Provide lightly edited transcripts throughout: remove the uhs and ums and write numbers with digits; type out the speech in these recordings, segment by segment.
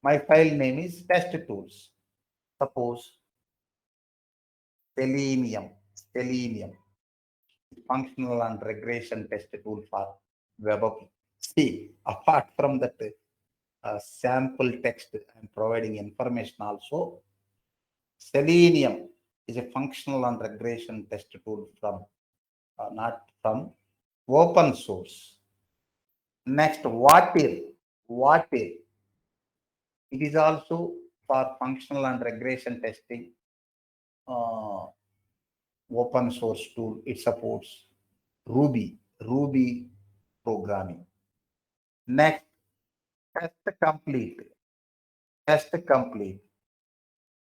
My file name is test tools. Suppose Selenium, functional and regression test tool for web app. See, apart from that sample text, I'm providing information also. Selenium is a functional and regression test tool from not from open source. Next, Watir. It is also for functional and regression testing. Uh, Open source tool. It supports Ruby programming. Next, test complete. Test complete.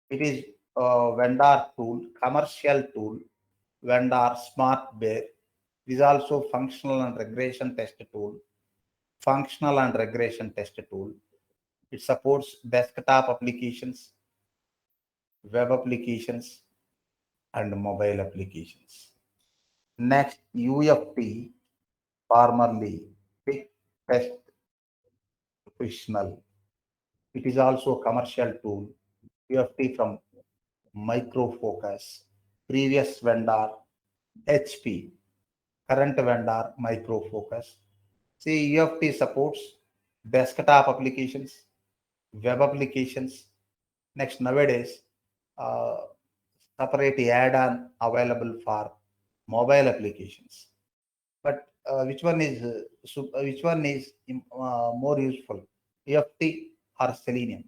It is a vendor tool, commercial tool, vendor smart bear. It is also functional and regression test tool. Functional and regression test tool. It supports desktop applications, web applications, and mobile applications. Next, UFT, formerly Quick Test Professional. It is also a commercial tool. UFT from Micro Focus. Previous vendor HP. Current vendor Micro Focus. See, UFT supports desktop applications, web applications. Next, nowadays, uh, separate add-on available for mobile applications. But which one is more useful, EFT or Selenium?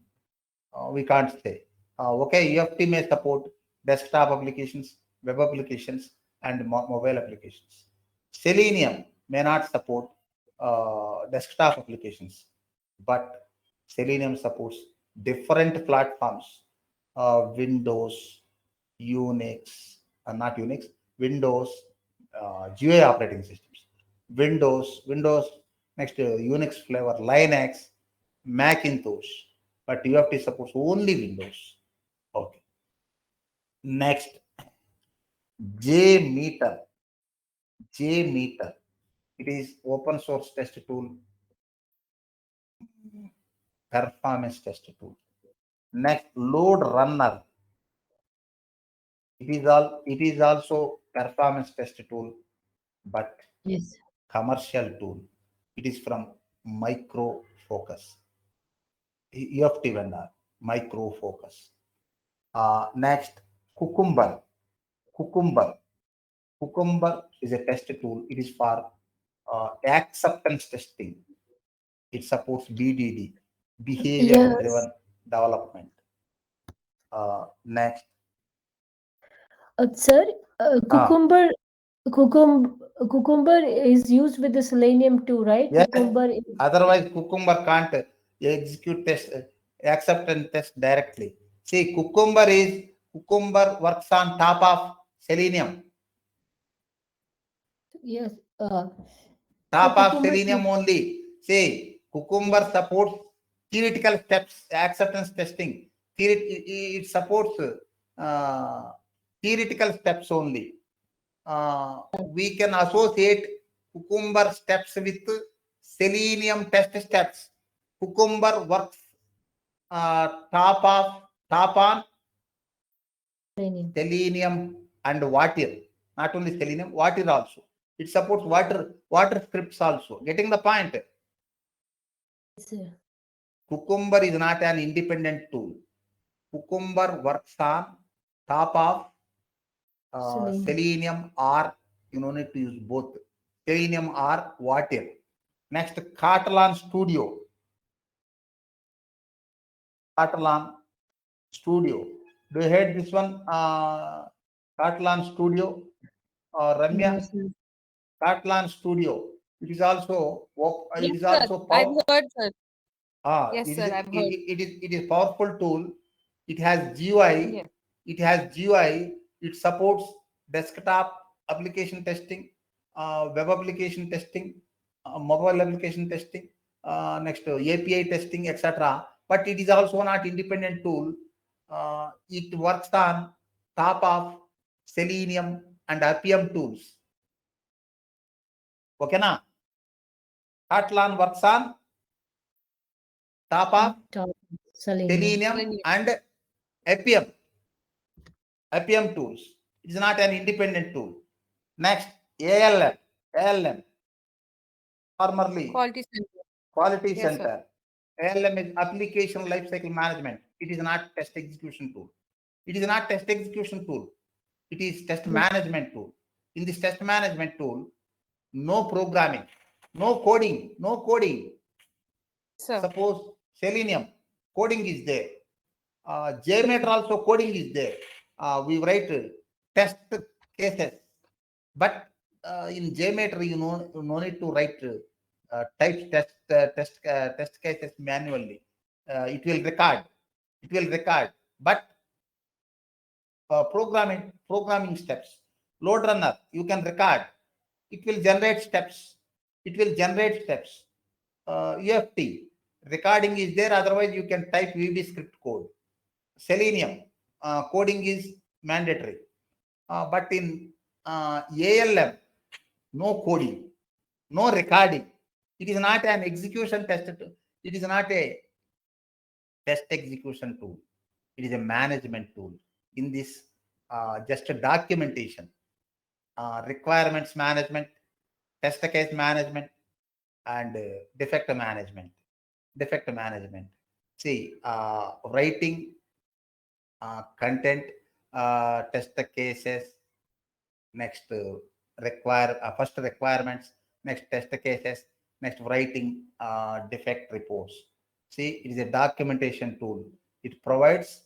We can't say. Okay, EFT may support desktop applications, web applications, and mobile applications. Selenium may not support desktop applications, but Selenium supports different platforms, Windows, Unix, not Unix, Windows, GUI operating systems, Windows, next Unix flavor, Linux, Macintosh, but UFT supports only Windows. Okay. Next, JMeter. JMeter. It is open source test tool, performance test tool. Next, Load Runner. It is also performance test tool, but Yes. commercial tool. It is from Micro Focus. EFT vendor, Micro Focus. Next, Cucumber. Cucumber. Cucumber is a test tool. It is for acceptance testing. It supports BDD, behavior Yes. driven development. Next, Sir, uh, cucumber is used with the selenium too, right? yes, Cucumber. otherwise Cucumber can't execute test, acceptance test directly. See, Cucumber works on top of Selenium. Yes. So Top of cucumber. Selenium only. Say, Cucumber Yes. supports theoretical steps, acceptance testing. It supports uh, theoretical steps only. We can associate Cucumber steps with Selenium test steps. Cucumber works top on Selenium. Selenium and Water. Not only Selenium, Water also. It supports water scripts also. Getting the point? Yes, sir. Cucumber is not an independent tool. Cucumber works on top of Selenium. Selenium, or you don't need to use both Selenium or Water. Next, Catalan Studio. Catalan Studio. Do you heard this one? Catalan Studio. No, Ramya, sir. Catalan Studio. It is also Yes, it is sir. also I've power. heard, sir. Ah, Yes, sir. I've heard. it is powerful tool. It has GUI. Yes. It has GUI. It supports desktop application testing, web application testing, mobile application testing, next API testing, etc. But it is also not independent tool. It works on top of Selenium and Appium tools. Okay, na? Catalan works on TAPA, Top. Selenium. Selenium, Selenium. and Appium. Appium tools. It is not an independent tool. Next, ALM, formerly Quality center. Quality Yes, sir. Center. ALM is Application Lifecycle Management. It is not test execution tool. It is not test execution tool. It is test Yes. management tool. In this test management tool, no programming, no coding. Sir. Suppose Selenium, coding is there. JMeter also coding is there. We write test cases, but in JMeter you no need to write type test cases manually. It will record, but programming steps. Load runner, you can record. It will generate steps. UFT, recording is there. Otherwise, you can type VB script code. Selenium, coding is mandatory. But in ALM, no coding, no recording. It is not an execution test. It is not a test execution tool. It is a management tool. In this, just a documentation, requirements management, test case management, and defect management. See, writing content, test cases, next first requirements, next test cases, next writing defect reports. See, it is a documentation tool. It provides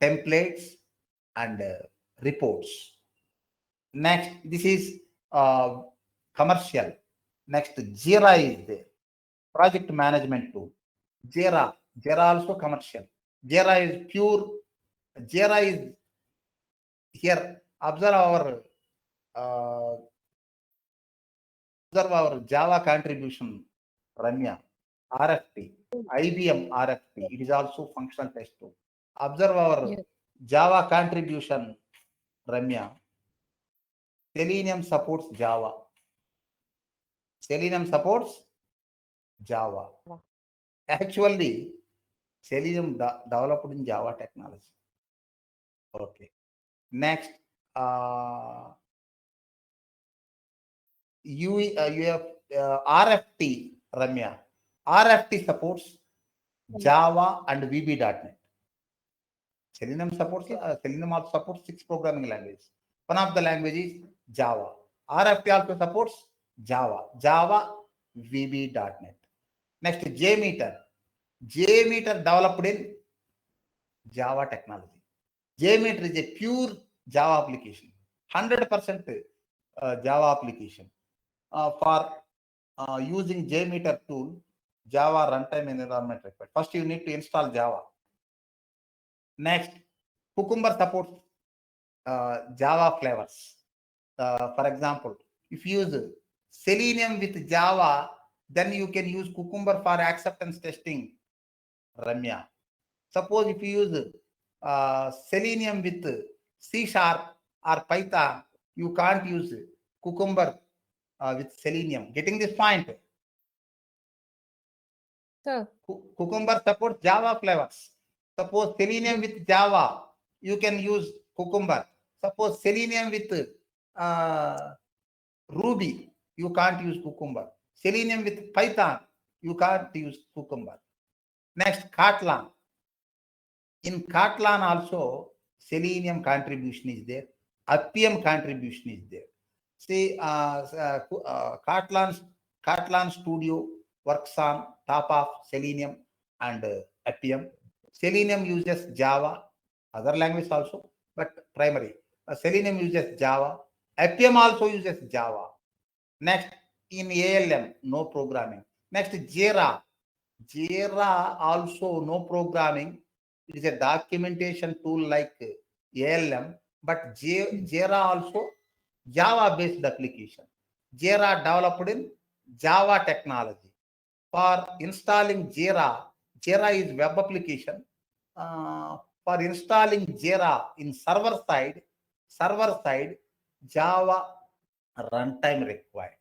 templates and reports. Next, this is commercial. Next, Jira is there. Project management tool. Jira also commercial. Jira is pure. Jira is here. Observe our Java contribution, Ramya. RFT, IBM RFT. It is also functional test tool. Observe our Yes. Java contribution, Ramya. Selenium supports Java. Actually, Selenium developed in Java technology. Okay. Next, you have RFT, Ramya. RFT supports Java and VB.NET. Selenium also supports 6 programming languages. One of the languages is Java. RFT also supports Java, VB.NET. Next, JMeter. JMeter developed in Java technology. JMeter is a pure Java application, 100% Java application. For using JMeter tool, Java runtime environment required. First, you need to install Java. Next, Cucumber supports Java flavors. For example, if you use Selenium with Java, then you can use Cucumber for acceptance testing, Ramya. Suppose if you use Selenium with C# or Python, you can't use Cucumber with Selenium. Getting this point? Sir. Cucumber supports Java flavors. Suppose Selenium with Java, you can use Cucumber. Suppose Selenium with Ruby, you can't use Cucumber. Selenium with Python, you can't use Cucumber. Next, Kotlin. In Kotlin also, Selenium contribution is there. Appium contribution is there. See, Kotlin Studio works on top of Selenium and Appium. Selenium uses Java, other language also, but primary. Selenium uses Java. Appium also uses Java. Next, in ALM, no programming. Next, Jira. Jira also no programming. It is a documentation tool like ALM, but Jira also Java-based application. Jira developed in Java technology. For installing Jira is web application. For installing Jira in server side, Java runtime required.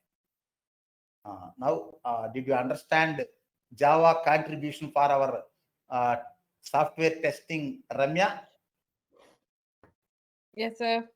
Now, did you understand Java contribution for our software testing, Ramya. Yes, sir.